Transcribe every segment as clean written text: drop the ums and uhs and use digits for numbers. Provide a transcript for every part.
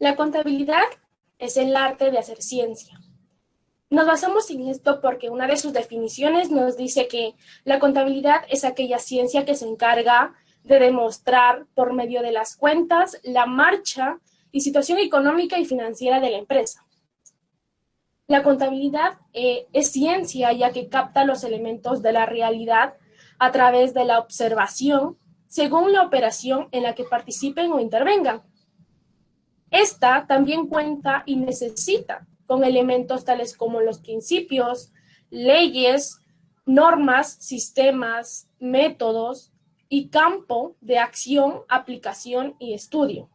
La contabilidad es el arte de hacer ciencia. Nos basamos en esto porque una de sus definiciones nos dice que la contabilidad es aquella ciencia que se encarga de demostrar por medio de las cuentas la marcha y situación económica y financiera de la empresa. La contabilidad es ciencia ya que capta los elementos de la realidad a través de la observación según la operación en la que participen o intervengan. Esta también cuenta y necesita con elementos tales como los principios, leyes, normas, sistemas, métodos y campo de acción, aplicación y estudio,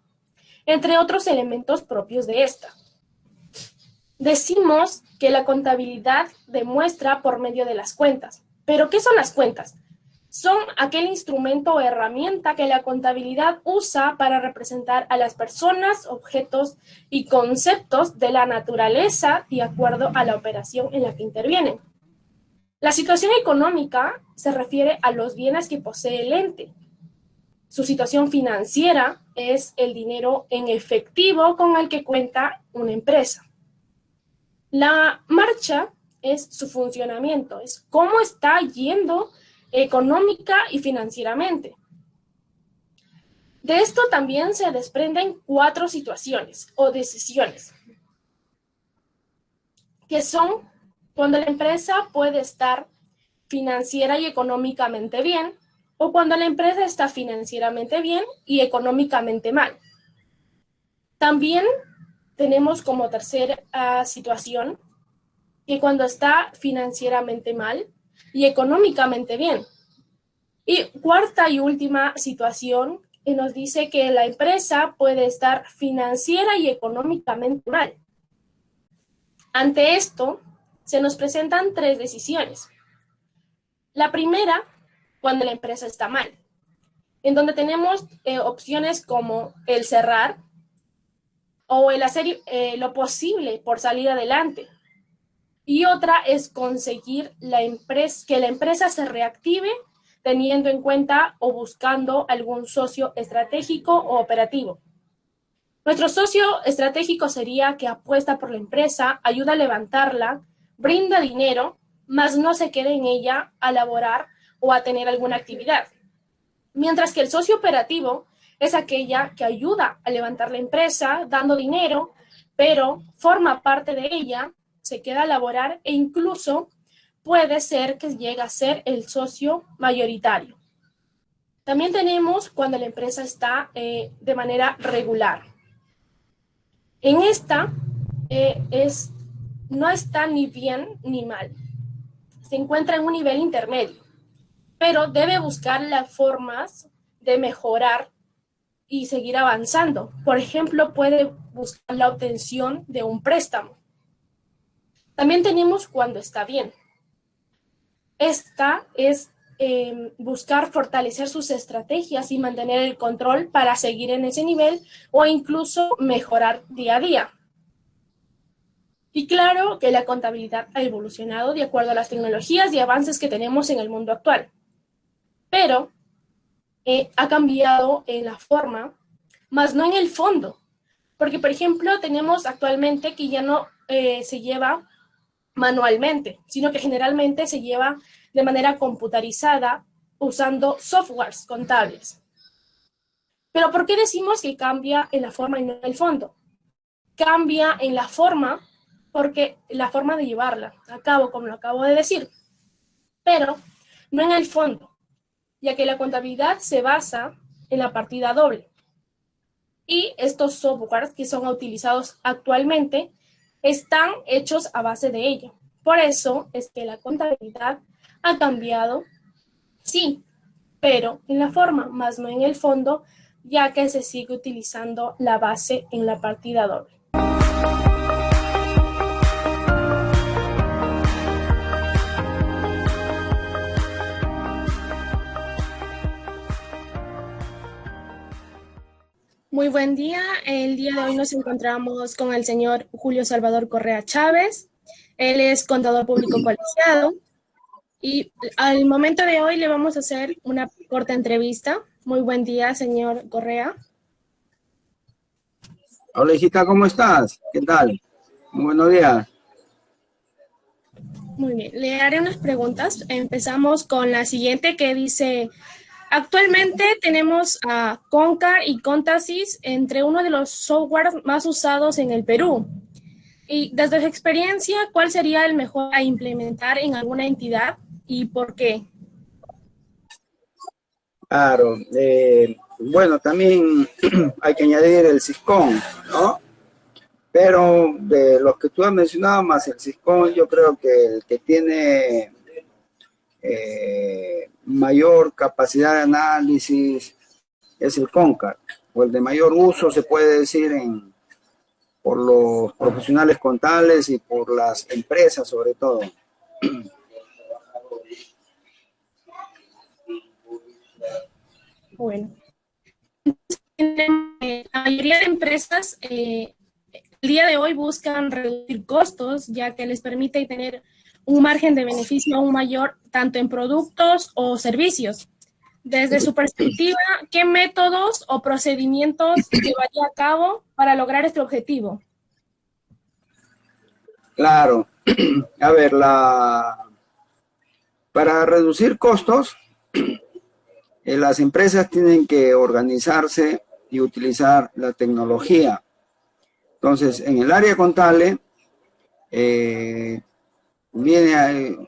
entre otros elementos propios de esta. Decimos que la contabilidad demuestra por medio de las cuentas. ¿Pero qué son las cuentas? Son aquel instrumento o herramienta que la contabilidad usa para representar a las personas, objetos y conceptos de la naturaleza de acuerdo a la operación en la que intervienen. La situación económica se refiere a los bienes que posee el ente. Su situación financiera es el dinero en efectivo con el que cuenta una empresa. La marcha es su funcionamiento, es cómo está yendo económica y financieramente. De esto también se desprenden 4 situaciones o decisiones, que son cuando la empresa puede estar financiera y económicamente bien, o cuando la empresa está financieramente bien y económicamente mal. También tenemos como tercera situación que cuando está financieramente mal y económicamente bien. Y cuarta y última situación que nos dice que la empresa puede estar financiera y económicamente mal. Ante esto, se nos presentan 3 decisiones. La primera, cuando la empresa está mal, en donde tenemos opciones como el cerrar o el hacer lo posible por salir adelante. Y otra es conseguir que la empresa se reactive teniendo en cuenta o buscando algún socio estratégico o operativo. Nuestro socio estratégico sería que apuesta por la empresa, ayuda a levantarla, brinda dinero, mas no se quede en ella a laborar o a tener alguna actividad. Mientras que el socio operativo es aquella que ayuda a levantar la empresa dando dinero, pero forma parte de ella, se queda a laborar e incluso puede ser que llegue a ser el socio mayoritario. También tenemos cuando la empresa está de manera regular. En esta no está ni bien ni mal. Se encuentra en un nivel intermedio, pero debe buscar las formas de mejorar y seguir avanzando. Por ejemplo, puede buscar la obtención de un préstamo. También tenemos cuando está bien. Esta es buscar fortalecer sus estrategias y mantener el control para seguir en ese nivel o incluso mejorar día a día. Y claro que la contabilidad ha evolucionado de acuerdo a las tecnologías y avances que tenemos en el mundo actual. Pero ha cambiado en la forma, más no en el fondo. Porque, por ejemplo, tenemos actualmente que ya no se lleva manualmente, sino que generalmente se lleva de manera computarizada usando softwares contables. Pero ¿por qué decimos que cambia en la forma y no en el fondo? Cambia en la forma porque la forma de llevarla a cabo, como lo acabo de decir, pero no en el fondo, ya que la contabilidad se basa en la partida doble. Y estos softwares que son utilizados actualmente están hechos a base de ello. Por eso es que la contabilidad ha cambiado, sí, pero en la forma, más no en el fondo, ya que se sigue utilizando la base en la partida doble. Muy buen día. El día de hoy nos encontramos con el señor Julio Salvador Correa Chávez. Él es contador público colegiado y al momento de hoy le vamos a hacer una corta entrevista. Muy buen día, señor Correa. Hola, hijita, ¿cómo estás? ¿Qué tal? Muy buenos días. Muy bien, le haré unas preguntas. Empezamos con la siguiente que dice, actualmente tenemos a Concar y Contasys entre uno de los softwares más usados en el Perú. Y desde su experiencia, ¿cuál sería el mejor a implementar en alguna entidad y por qué? Claro, bueno, también hay que añadir el Siscón, ¿no? Pero de los que tú has mencionado, más el Siscón, yo creo que el que tiene mayor capacidad de análisis es el Concar, o el de mayor uso, se puede decir, por los profesionales contables y por las empresas, sobre todo. Bueno, la mayoría de empresas el día de hoy buscan reducir costos, ya que les permite tener un margen de beneficio aún mayor tanto en productos o servicios. Desde su perspectiva, ¿qué métodos o procedimientos llevaría a cabo para lograr este objetivo? Claro, a ver, para reducir costos, las empresas tienen que organizarse y utilizar la tecnología. Entonces, en el área contable, eh,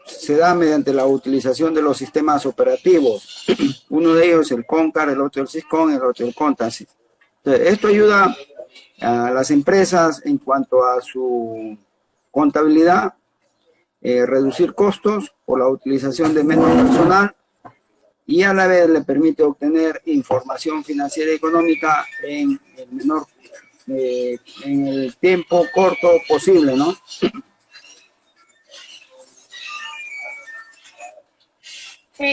se da mediante la utilización de los sistemas operativos. Uno de ellos el Concar, el otro el Syscon, el otro el Contasys. Entonces, esto ayuda a las empresas en cuanto a su contabilidad, reducir costos por la utilización de menos personal y a la vez le permite obtener información financiera y económica en el menor, en el tiempo corto posible, ¿no?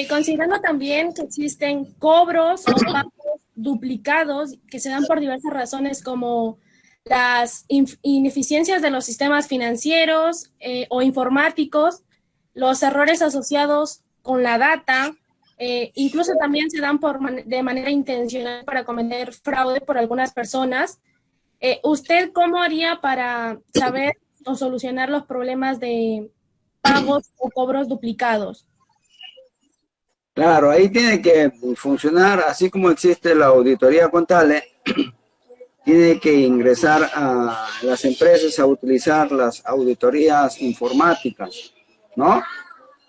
Considerando también que existen cobros o pagos duplicados que se dan por diversas razones como las ineficiencias de los sistemas financieros o informáticos, los errores asociados con la data, incluso también se dan de manera intencional para cometer fraude por algunas personas. ¿Usted cómo haría para saber o solucionar los problemas de pagos o cobros duplicados? Claro, ahí tiene que funcionar, así como existe la auditoría contable, tiene que ingresar a las empresas a utilizar las auditorías informáticas, ¿no?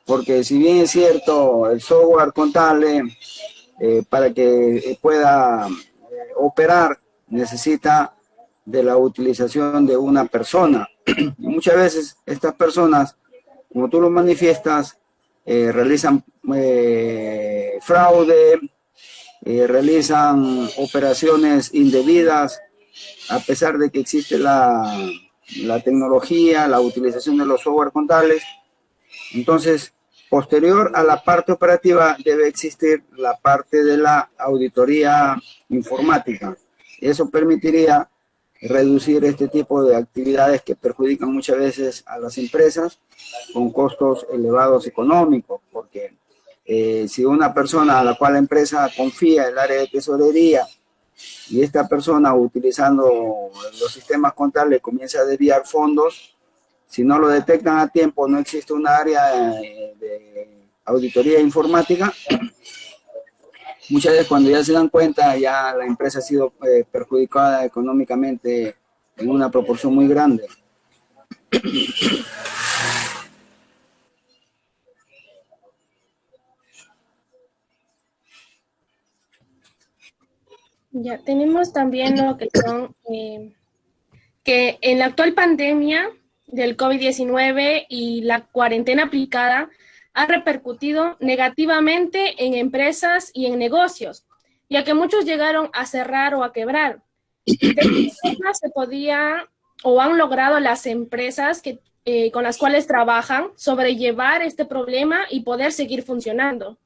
Porque si bien es cierto, el software contable, para que pueda operar, necesita de la utilización de una persona. Y muchas veces estas personas, como tú lo manifiestas, realizan fraude, realizan operaciones indebidas, a pesar de que existe la tecnología, la utilización de los software contables. Entonces, posterior a la parte operativa debe existir la parte de la auditoría informática. Eso permitiría reducir este tipo de actividades que perjudican muchas veces a las empresas con costos elevados económicos, porque si una persona a la cual la empresa confía en el área de tesorería y esta persona utilizando los sistemas contables comienza a desviar fondos, si no lo detectan a tiempo, no existe un área de auditoría informática. Muchas veces cuando ya se dan cuenta, ya la empresa ha sido perjudicada económicamente en una proporción muy grande. Ya tenemos también lo que son que en la actual pandemia del COVID-19 y la cuarentena aplicada ha repercutido negativamente en empresas y en negocios, ya que muchos llegaron a cerrar o a quebrar. ¿De qué forma se podía o han logrado las empresas con las cuales trabajan sobrellevar este problema y poder seguir funcionando?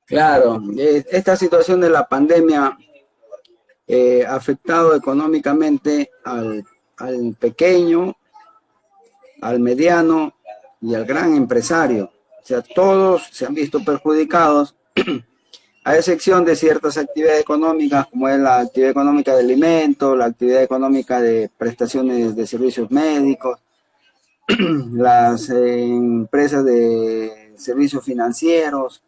Claro, esta situación de la pandemia ha afectado económicamente al pequeño, al mediano y al gran empresario. O sea, todos se han visto perjudicados a excepción de ciertas actividades económicas, como es la actividad económica de alimentos, la actividad económica de prestaciones de servicios médicos, las empresas de servicios financieros,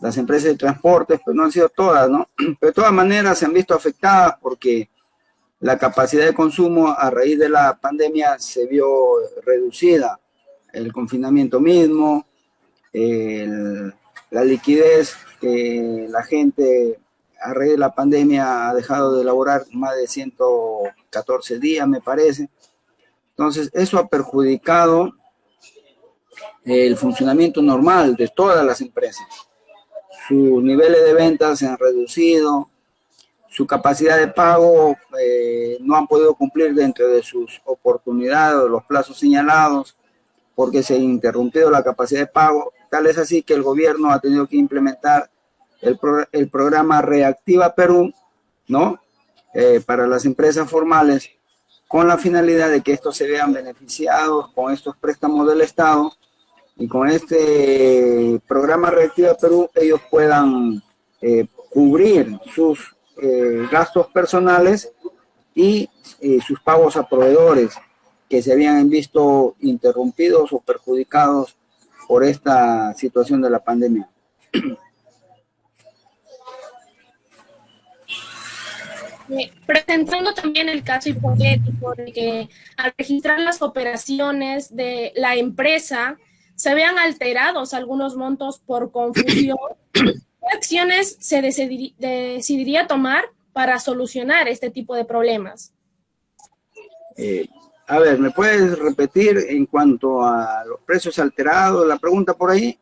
las empresas de transportes, pues no han sido todas, ¿no? Pero de todas maneras se han visto afectadas porque la capacidad de consumo a raíz de la pandemia se vio reducida. El confinamiento mismo, el, la liquidez que la gente a raíz de la pandemia ha dejado de elaborar más de 114 días, me parece. Entonces, eso ha perjudicado el funcionamiento normal de todas las empresas. Sus niveles de ventas se han reducido, su capacidad de pago no han podido cumplir dentro de sus oportunidades o los plazos señalados porque se ha interrumpido la capacidad de pago. Tal es así que el gobierno ha tenido que implementar el programa Reactiva Perú, ¿no? Para las empresas formales, con la finalidad de que estos se vean beneficiados con estos préstamos del Estado y con este programa Reactiva Perú ellos puedan cubrir sus gastos personales y sus pagos a proveedores que se habían visto interrumpidos o perjudicados por esta situación de la pandemia. Presentando también el caso hipotético de que al registrar las operaciones de la empresa se vean alterados algunos montos por confusión, ¿qué acciones se decidiría tomar para solucionar este tipo de problemas? Eh, a ver, ¿me puedes repetir en cuanto a los precios alterados la pregunta por ahí?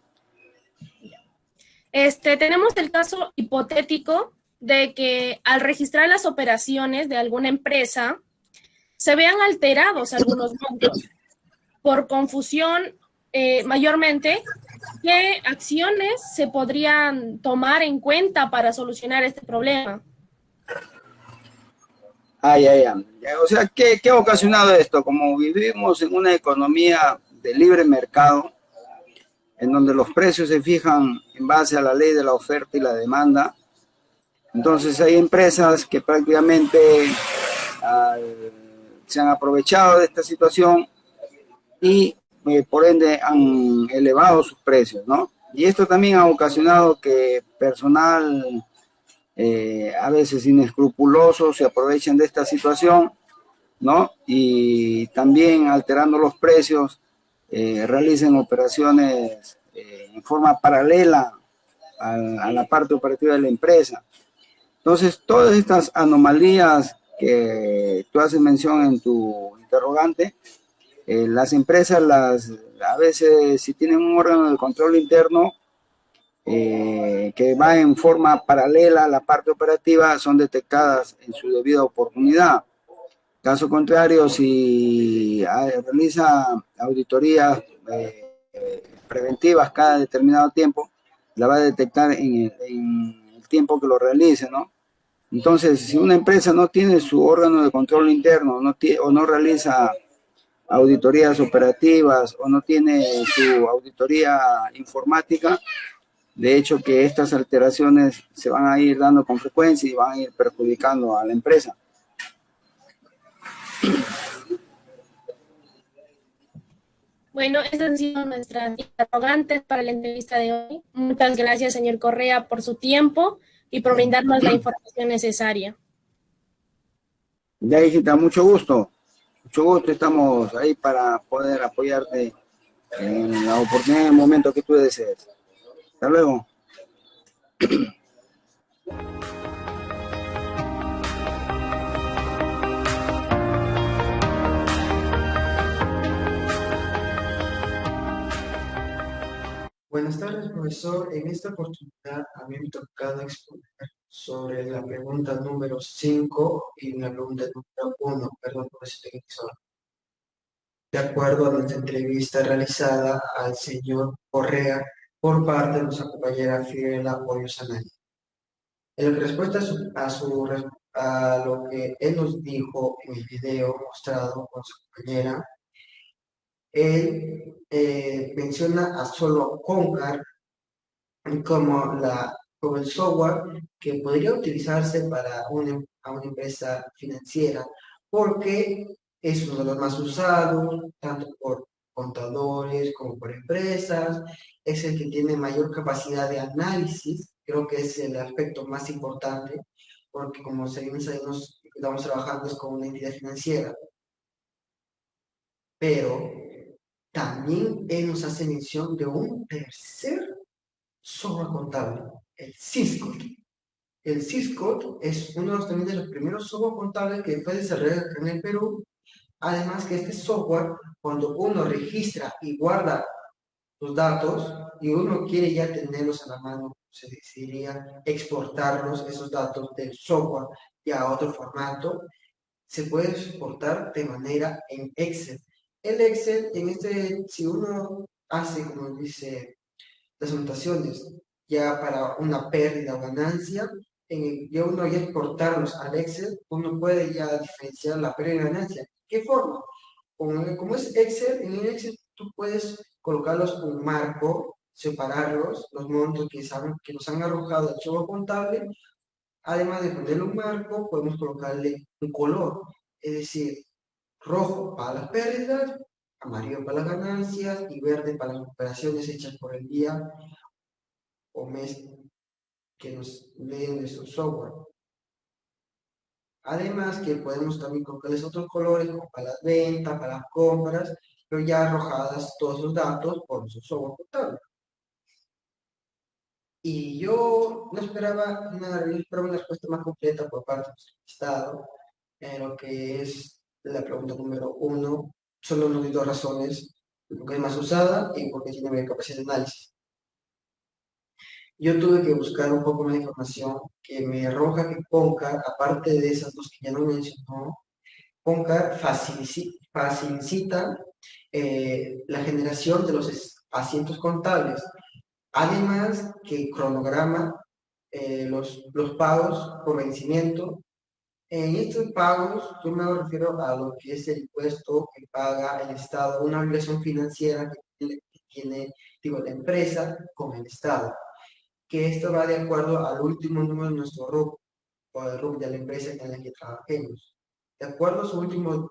Tenemos el caso hipotético de que al registrar las operaciones de alguna empresa se vean alterados algunos montos por confusión, mayormente. ¿Qué acciones se podrían tomar en cuenta para solucionar este problema? Ah, ya, ya. O sea, ¿qué ha ocasionado esto? Como vivimos en una economía de libre mercado, en donde los precios se fijan en base a la ley de la oferta y la demanda, entonces hay empresas que prácticamente se han aprovechado de esta situación y por ende han elevado sus precios, ¿no? Y esto también ha ocasionado que personal a veces inescrupuloso se aprovechen de esta situación, ¿no? Y también alterando los precios, realicen operaciones en forma paralela a la parte operativa de la empresa. Entonces, todas estas anomalías que tú haces mención en tu interrogante, las empresas a veces si tienen un órgano de control interno que va en forma paralela a la parte operativa, son detectadas en su debida oportunidad. Caso contrario, si realiza auditorías preventivas cada determinado tiempo, la va a detectar en el tiempo que lo realice, ¿no? Entonces, si una empresa no tiene su órgano de control interno o no realiza auditorías operativas o no tiene su auditoría informática, de hecho que estas alteraciones se van a ir dando con frecuencia y van a ir perjudicando a la empresa. Bueno, estas han sido nuestras interrogantes para la entrevista de hoy. Muchas gracias, señor Correa, por su tiempo y por brindarnos la información necesaria. Ya, hijita, mucho gusto, estamos ahí para poder apoyarte en la oportunidad, en el momento que tú desees. Hasta luego. Buenas tardes, profesor. En esta oportunidad a mí me ha tocado exponer sobre la pregunta número 5 y la pregunta número 1, perdón por ese técnico. De acuerdo a nuestra entrevista realizada al señor Correa por parte de nuestra compañera Fiorella Hoyos Anaya. En respuesta a lo que él nos dijo en el video mostrado con su compañera, él menciona a Solo Concar como con el software que podría utilizarse para a una empresa financiera, porque es uno de los más usados, tanto por contadores como por empresas, es el que tiene mayor capacidad de análisis, creo que es el aspecto más importante, porque como sabemos, estamos trabajando es con una entidad financiera, pero también él nos hace mención de un tercer software contable, el Syscall. El Syscall es uno de también de los primeros software contables que fue desarrollado en el Perú. Además que este software, cuando uno registra y guarda los datos y uno quiere ya tenerlos a la mano, se decidiría exportarlos, esos datos del software ya a otro formato, se puede exportar de manera en Excel. El Excel, si uno hace, como dice, las anotaciones ya para una pérdida o ganancia, ya uno ya exportarlos al Excel, uno puede ya diferenciar la pérdida y ganancia. ¿Qué forma? Como es Excel, en el Excel tú puedes colocarlos un marco, separarlos, los montos que nos han arrojado el archivo contable. Además de ponerle un marco, podemos colocarle un color, es decir, rojo para las pérdidas, amarillo para las ganancias y verde para las operaciones hechas por el día o mes que nos leen nuestro software. Además que podemos también colocarles otros colores como para las ventas, para las compras, pero ya arrojadas todos los datos por nuestro software contable. Y yo no esperaba una respuesta más completa por parte del Estado en lo que es la pregunta número 1. Solo nos dio dos razones, porque es más usada y porque tiene mayor capacidad de análisis. Yo tuve que buscar un poco más de información que me arroja que Concar, aparte de esas dos que ya no mencionó, Concar facilita la generación de los asientos contables. Además que cronograma los pagos por vencimiento. En estos pagos, yo me refiero a lo que es el impuesto que paga el Estado, una obligación financiera que tiene, digo, la empresa con el Estado, que esto va de acuerdo al último número de nuestro RUC o el RUC de la empresa en la que trabajemos. De acuerdo a su último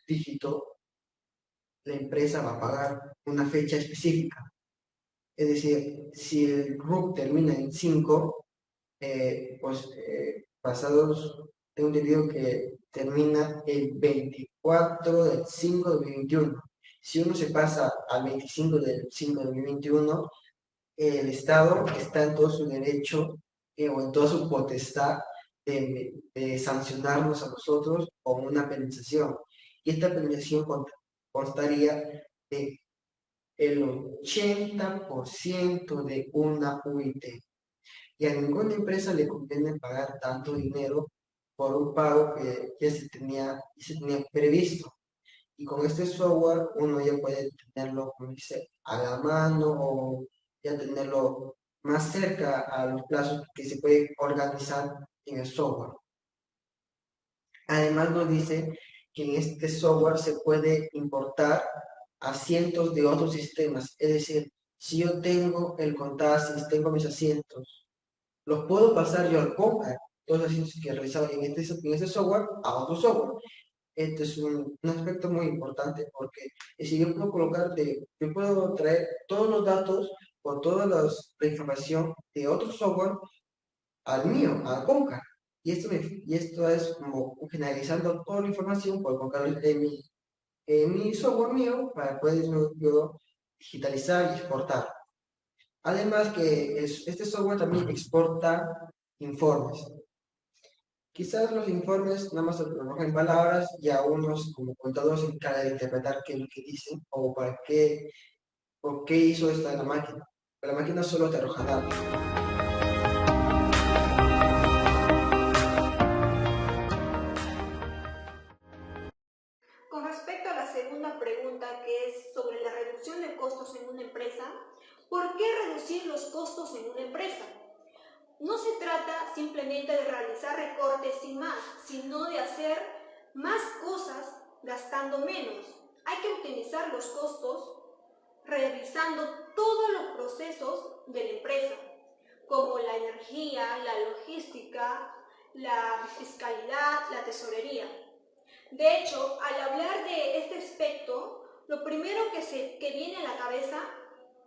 dígito, la empresa va a pagar una fecha específica. Es decir, si el RUC termina en 5, pasados, tengo entendido que termina el 24 del 5 de 2021. Si uno se pasa al 25 del 5 de 2021, el Estado está en todo su derecho o en toda su potestad de sancionarnos a nosotros con una penalización. Y esta penalización constaría de el 80% de una UIT. Y a ninguna empresa le conviene pagar tanto dinero por un pago que se tenía previsto. Y con este software uno ya puede tenerlo, como dice, a la mano o ya tenerlo más cerca a los plazos que se puede organizar en el software. Además nos dice que en este software se puede importar a cientos de otros sistemas. Es decir, si yo tengo el Contasis, tengo mis asientos, los puedo pasar yo al Conca, todos los asientos que he realizado en este software, a otro software. Este es un aspecto muy importante porque si yo puedo yo puedo traer todos los datos o toda la información de otro software al mío, al Conca. Y esto es como generalizando toda la información por colocarlo en mi software mío para poder yo digitalizar y exportar. Además que este software también exporta informes. Quizás los informes nada más se trabajan en palabras y a unos como contadores se encarga de interpretar qué es lo que dicen o por qué hizo esto en la máquina. La máquina solo te arroja datos. Con respecto a la segunda pregunta, que es sobre la reducción de costos en una empresa, ¿por qué reducir los costos en una empresa? No se trata simplemente de realizar recortes sin más, sino de hacer más cosas gastando menos. Hay que optimizar los costos revisando todos los procesos de la empresa. como la energía, la logística, la fiscalidad, la tesorería. De hecho, al hablar de este aspecto, lo primero que viene a la cabeza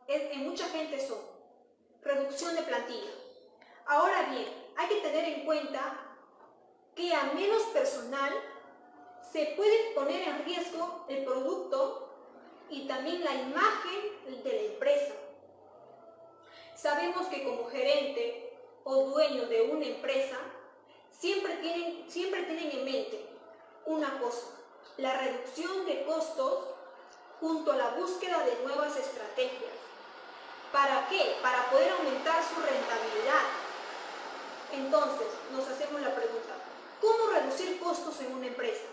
en mucha gente son reducción de plantilla. Ahora bien, hay que tener en cuenta que a menos personal se puede poner en riesgo el producto y también la imagen de la empresa. Sabemos que como gerente o dueño de una empresa, siempre tienen en mente una cosa: la reducción de costos junto a la búsqueda de nuevas estrategias. ¿Para qué? Para poder aumentar su rentabilidad. Entonces, nos hacemos la pregunta: ¿cómo reducir costos en una empresa?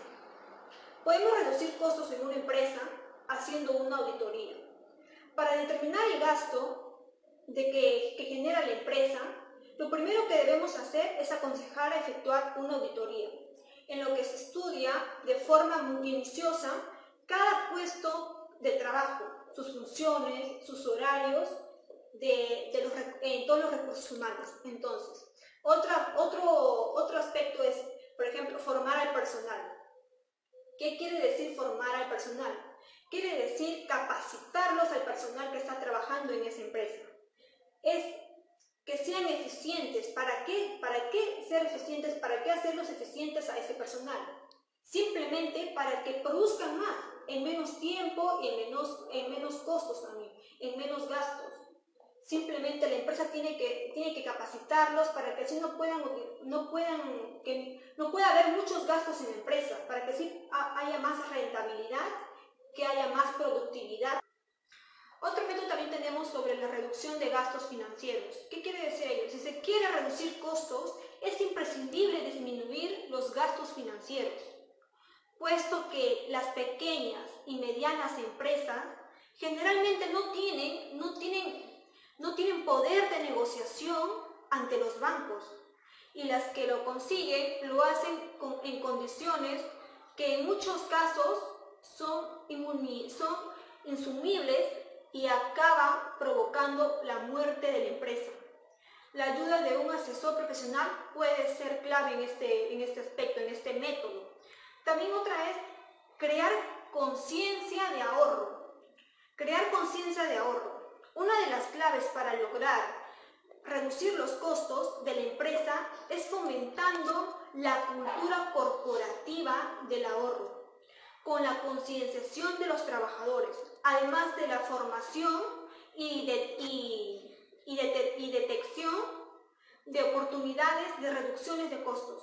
Podemos reducir costos en una empresa haciendo una auditoría. Para determinar el gasto que genera la empresa, lo primero que debemos hacer es aconsejar a efectuar una auditoría, en lo que se estudia de forma minuciosa cada puesto de trabajo, sus funciones, sus horarios, en todos los recursos humanos. Entonces, otro aspecto es, por ejemplo, formar al personal. ¿Qué quiere decir formar al personal? Quiere decir capacitarlos al personal que está trabajando en esa empresa. Es que sean eficientes. ¿Para qué ser eficientes? ¿Para qué hacerlos eficientes a ese personal? Simplemente para que produzcan más, en menos tiempo y en menos costos también, en menos gastos. Simplemente la empresa tiene que capacitarlos para que así no pueda haber muchos gastos en la empresa, para que así haya más rentabilidad, que haya más productividad. Otro método también tenemos sobre la reducción de gastos financieros. ¿Qué quiere decir ello? Si se quiere reducir costos, es imprescindible disminuir los gastos financieros, puesto que las pequeñas y medianas empresas generalmente no tienen poder de negociación ante los bancos, y las que lo consiguen lo hacen en condiciones que en muchos casos son insumibles y acaban provocando la muerte de la empresa. La ayuda de un asesor profesional puede ser clave en este aspecto, en este método. También otra es crear conciencia de ahorro. Crear conciencia de ahorro. Una de las claves para lograr reducir los costos de la empresa es fomentando la cultura corporativa del ahorro, con la concienciación de los trabajadores, además de la formación y detección de oportunidades de reducciones de costos.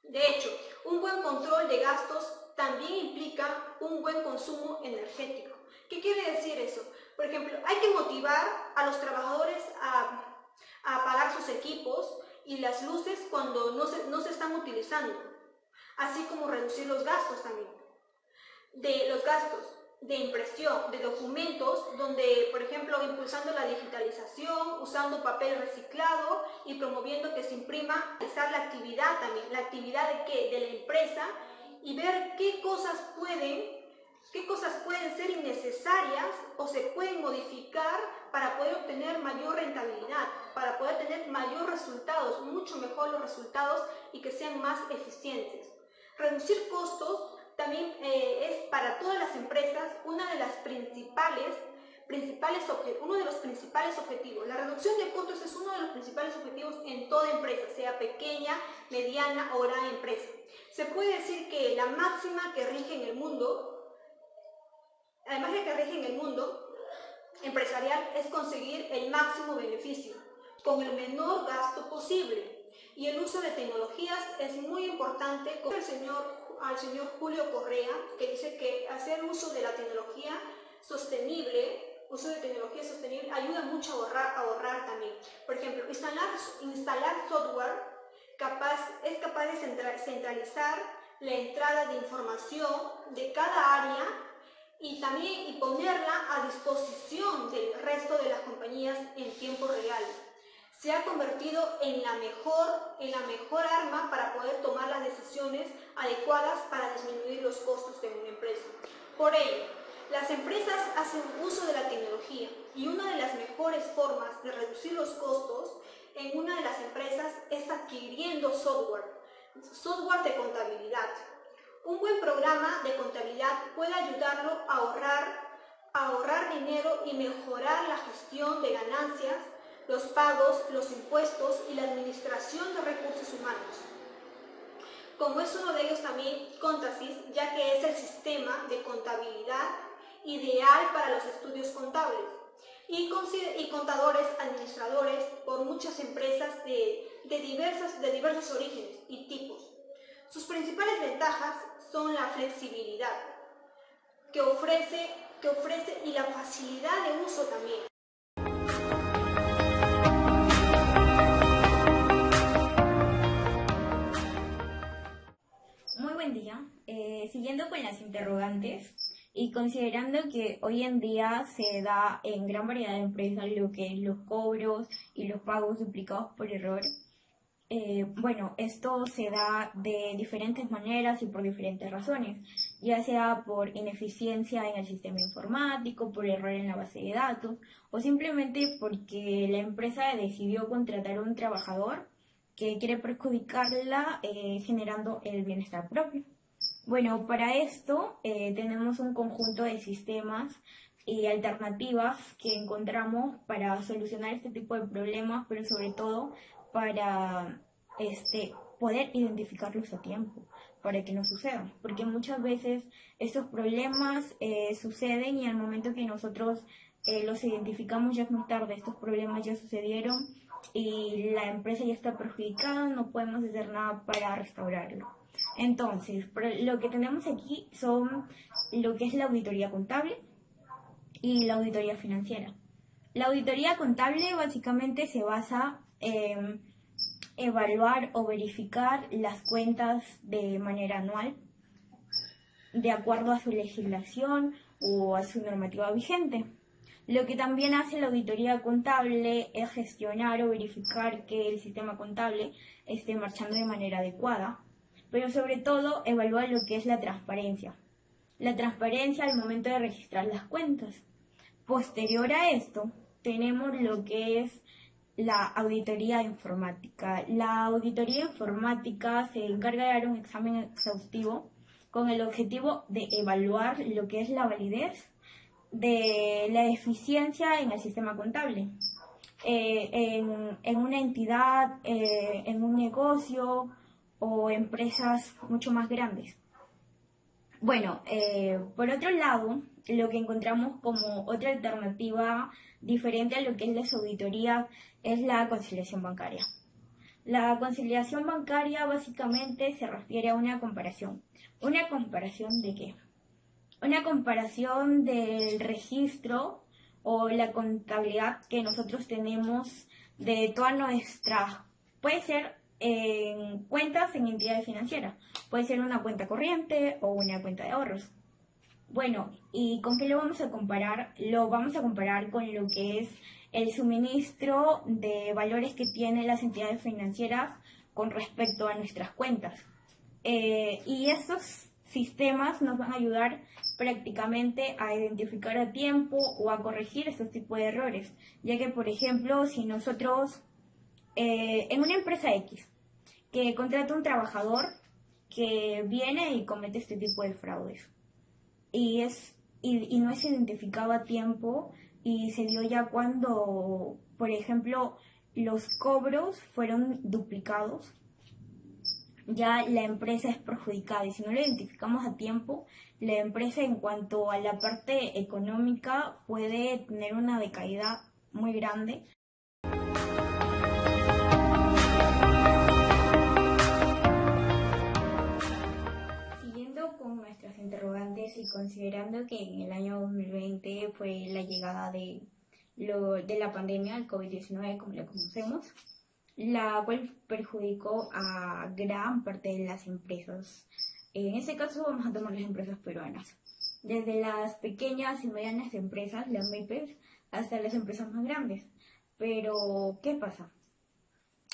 De hecho, un buen control de gastos también implica un buen consumo energético. ¿Qué quiere decir eso? Por ejemplo, hay que motivar a los trabajadores a apagar sus equipos y las luces cuando no se están utilizando, así como reducir los gastos también. Los gastos de impresión de documentos, donde, por ejemplo, impulsando la digitalización, usando papel reciclado y promoviendo que se imprima, realizar la actividad también, la actividad de la empresa, y ver qué cosas pueden ser innecesarias o se pueden modificar para poder obtener mayor rentabilidad, para poder tener mayores resultados, mucho mejor los resultados, y que sean más eficientes. Reducir costos también es para todas las empresas uno de los principales objetivos. La reducción de costos es uno de los principales objetivos en toda empresa, sea pequeña, mediana o gran empresa. Se puede decir que la máxima que rige en el mundo, empresarial, es conseguir el máximo beneficio con el menor gasto posible. Y el uso de tecnologías es muy importante, como al señor Julio Correa, que dice que hacer uso de la tecnología sostenible ayuda mucho a ahorrar también. Por ejemplo, instalar software es capaz de centralizar la entrada de información de cada área y ponerla a disposición del resto de las compañías en tiempo real. Se ha convertido en la mejor arma para poder tomar las decisiones adecuadas para disminuir los costos de una empresa. Por ello, Las empresas hacen uso de la tecnología y una de las mejores formas de reducir los costos en una de las empresas es adquiriendo software de contabilidad. Un buen programa de contabilidad puede ayudarlo a ahorrar dinero y mejorar la gestión de ganancias, los pagos, los impuestos y la administración de recursos humanos. Como es uno de ellos también Contasys, ya que es el sistema de contabilidad ideal para los estudios contables y contadores, administradores por muchas empresas de diversos orígenes y tipos. Sus principales ventajas son la flexibilidad que ofrece y la facilidad de uso también. Muy buen día. Siguiendo con las interrogantes y considerando que hoy en día se da en gran variedad de empresas lo que es los cobros y los pagos duplicados por error, bueno, esto se da de diferentes maneras y por diferentes razones, ya sea por ineficiencia en el sistema informático, por error en la base de datos o simplemente porque la empresa decidió contratar a un trabajador que quiere perjudicarla generando el bienestar propio. Bueno, para esto tenemos un conjunto de sistemas y alternativas que encontramos para solucionar este tipo de problemas, pero sobre todo para poder identificarlos a tiempo, para que no sucedan. Porque muchas veces estos problemas suceden y al momento que nosotros los identificamos ya es muy tarde, estos problemas ya sucedieron y la empresa ya está perjudicada, no podemos hacer nada para restaurarlo. Entonces, lo que tenemos aquí son lo que es la auditoría contable y la auditoría financiera. La auditoría contable básicamente se basa en evaluar o verificar las cuentas de manera anual, de acuerdo a su legislación o a su normativa vigente. Lo que también hace la auditoría contable es gestionar o verificar que el sistema contable esté marchando de manera adecuada, pero sobre todo evalúa lo que es la transparencia. La transparencia al momento de registrar las cuentas. Posterior a esto, tenemos lo que es la auditoría informática. La auditoría informática se encarga de dar un examen exhaustivo con el objetivo de evaluar lo que es la validez de la eficiencia en el sistema contable, en una entidad, en un negocio o empresas mucho más grandes. Bueno, por otro lado, lo que encontramos como otra alternativa diferente a lo que es la auditoría es la conciliación bancaria. La conciliación bancaria básicamente se refiere a una comparación. ¿Una comparación de qué? Una comparación del registro o la contabilidad que nosotros tenemos de toda nuestra, puede ser en cuentas en entidades financieras, puede ser una cuenta corriente o una cuenta de ahorros. Bueno, ¿y con qué lo vamos a comparar? Lo vamos a comparar con lo que es el suministro de valores que tienen las entidades financieras con respecto a nuestras cuentas. Y estos sistemas nos van a ayudar prácticamente a identificar a tiempo o a corregir estos tipos de errores, ya que, por ejemplo, si nosotros en una empresa X que contrata un trabajador que viene y comete este tipo de fraudes y no es identificado a tiempo y se dio ya cuando, por ejemplo, los cobros fueron duplicados, ya la empresa es perjudicada y si no lo identificamos a tiempo, la empresa en cuanto a la parte económica puede tener una decaída muy grande. Siguiendo con nuestras interrogantes y considerando que en el año 2020 fue la llegada de la pandemia, el COVID-19 como la conocemos, la cual perjudicó a gran parte de las empresas. En este caso vamos a tomar las empresas peruanas. Desde las pequeñas y medianas empresas, las MIPES, hasta las empresas más grandes. Pero, ¿qué pasa?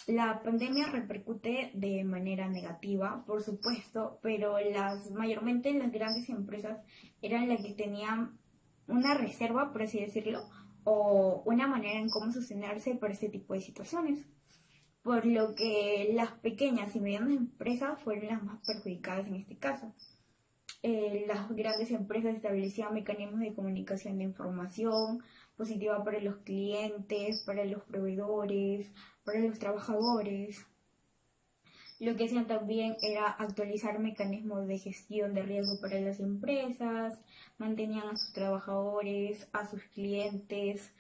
La pandemia repercute de manera negativa, por supuesto, pero mayormente las grandes empresas eran las que tenían una reserva, por así decirlo, o una manera en cómo sostenerse para este tipo de situaciones. Por lo que las pequeñas y medianas empresas fueron las más perjudicadas en este caso. Las grandes empresas establecían mecanismos de comunicación de información positiva para los clientes, para los proveedores, para los trabajadores. Lo que hacían también era actualizar mecanismos de gestión de riesgo para las empresas, mantenían a sus trabajadores, a sus clientes,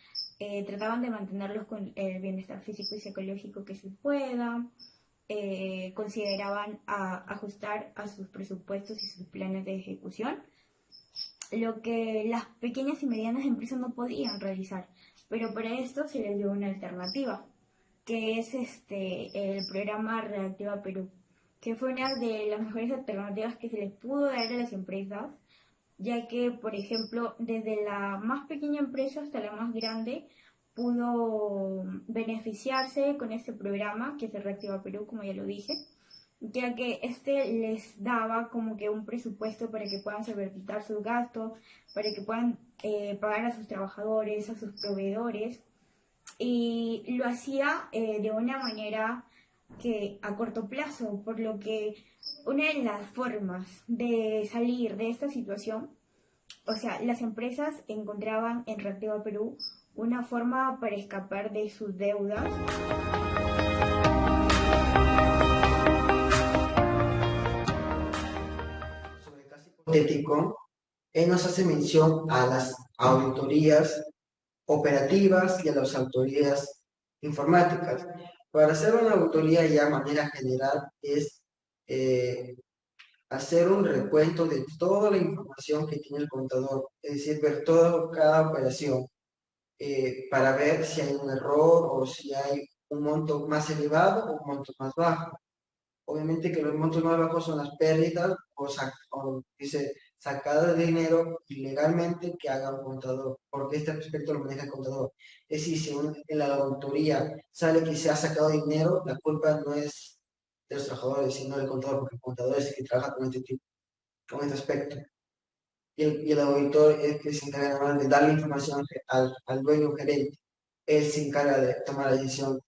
trataban de mantenerlos con el bienestar físico y psicológico que se pueda, consideraban ajustar a sus presupuestos y sus planes de ejecución, lo que las pequeñas y medianas empresas no podían realizar, pero para esto se les dio una alternativa, que es el programa Reactiva Perú, que fue una de las mejores alternativas que se les pudo dar a las empresas, ya que, por ejemplo, desde la más pequeña empresa hasta la más grande, pudo beneficiarse con este programa que se Reactiva Perú, como ya lo dije, ya que les daba como que un presupuesto para que puedan solventar sus gastos, para que puedan pagar a sus trabajadores, a sus proveedores, y lo hacía de una manera que a corto plazo, por lo que una de las formas de salir de esta situación, o sea, las empresas encontraban en Reactiva Perú una forma para escapar de sus deudas. Sobre el caso hipotético, él nos hace mención a las auditorías operativas y a las auditorías informáticas. Para hacer una auditoría ya de manera general es eh, hacer un recuento de toda la información que tiene el contador, es decir, ver cada operación para ver si hay un error o si hay un monto más elevado o un monto más bajo. Obviamente que los montos más bajos son las pérdidas o dice, sacada de dinero ilegalmente que haga un contador, porque este aspecto lo maneja el contador. Es decir, si en la auditoría sale que se ha sacado dinero, la culpa no es de los trabajadores, sino del contador, porque el contador es el que trabaja con con este aspecto. Y el auditor es el que se encarga de darle información al dueño gerente. Él se encarga de tomar la decisión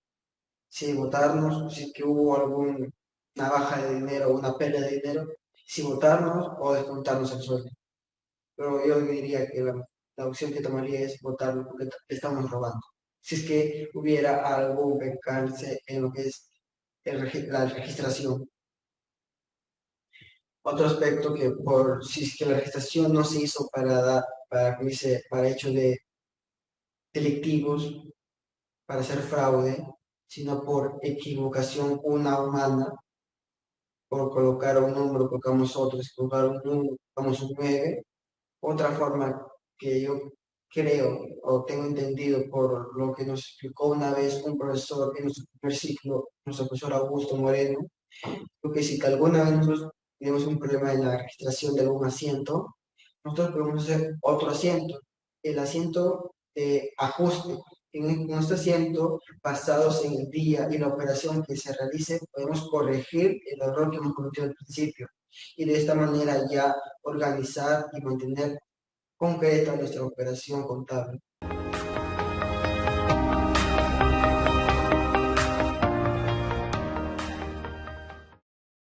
si votarnos, si es que hubo alguna baja de dinero o una pérdida de dinero, si votarnos o descontarnos el sueldo. Pero yo diría que la opción que tomaría es votarnos porque estamos robando. Si es que hubiera algún percance en lo que es la registración. Otro aspecto que si es que la registración no se hizo para hechos delictivos, para hacer fraude, sino por equivocación una humana, por colocar un número, colocamos otro, si colocar un número, colocamos un 9. Otra forma que yo creo o tengo entendido por lo que nos explicó una vez un profesor en nuestro primer ciclo, nuestro profesor Augusto Moreno, porque si que alguna vez nosotros tenemos un problema en la registración de algún asiento, nosotros podemos hacer otro asiento, el asiento de ajuste. En nuestro asiento, basados en el día y la operación que se realice, podemos corregir el error que hemos cometido al principio y de esta manera ya organizar y mantener concreta nuestra operación contable.